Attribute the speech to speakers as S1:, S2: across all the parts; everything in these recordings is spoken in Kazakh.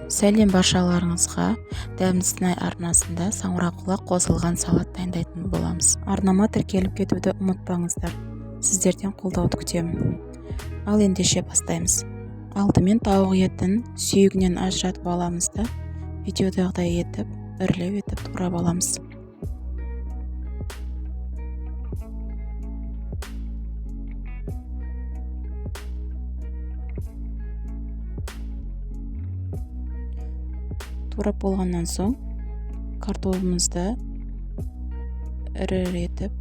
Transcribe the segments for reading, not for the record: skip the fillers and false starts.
S1: Сәлем баршаларыңызға. Дәмді сынай арнасында саңырауқұлақ қосылған салат дайындайтын боламыз. Арнама тіркеліп кетуді ұмытпаңыздар. Сіздерден қолдауды күтемін. Ал ендеше бастаймыз. Алдымен тауық етін сүйегінен ажыратып аламыз да, видеодағыдай етіп, үрлеп етіп турап аламыз. Турап болғаннан соң картоплымызды ірі етіп,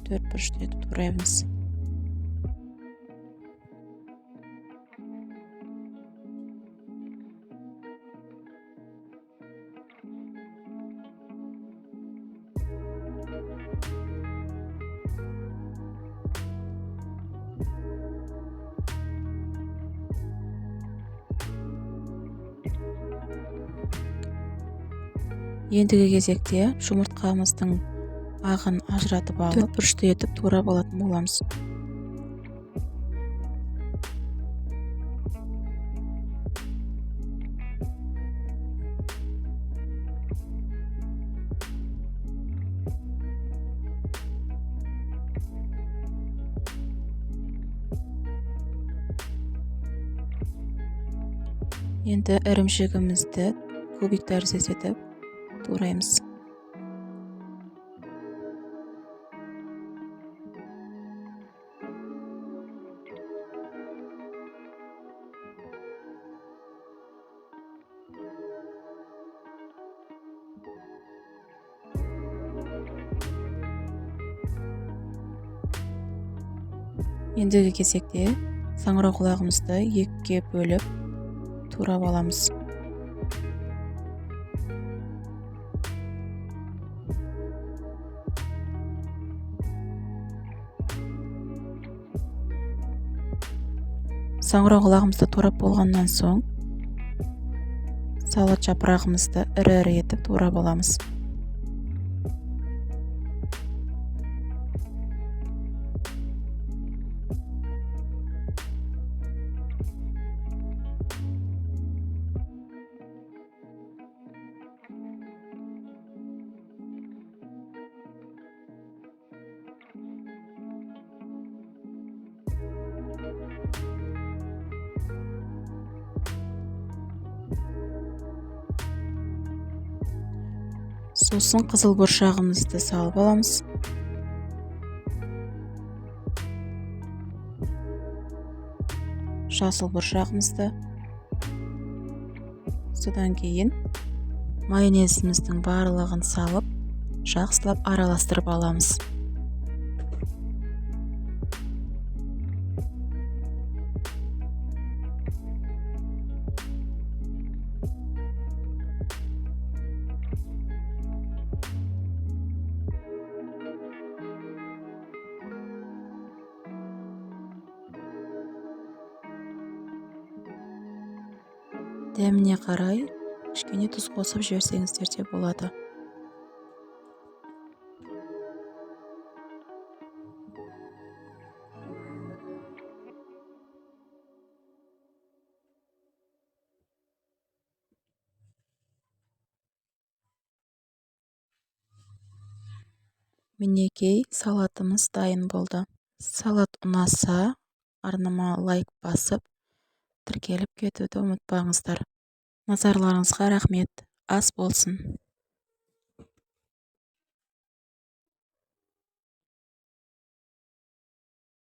S1: төрт бұрышты етіп тураймыз. Ендігі кезекте жұмыртқамыздың ағын ажыратып алып, төрт бұрышты етіп турап алатын боламыз. Енді ірімшігімізді кубик тәріздес етіп тураймыз. Ендігі кезекте саңырауқұлағымызды екіге бөліп турап аламыз. Саңырауқұлағымызды турап болғаннан соң салат жапырағымызды ірі етіп турап аламыз. Сосын қызыл бұршағымызды салып аламыз. Жасыл бұршағымызды. Содан кейін майонезіміздің барлығын салып, жақсылап араластырып аламыз. Дәміне қарай кішкене тұз қосып жіберсеңіздер де болады. Мінекей, салатымыз дайын болды. Салат ұнаса, арнама лайк басып, тіркеліп кетуді ұмытпаңыздар. Назарларыңызға рахмет. Ас болсын.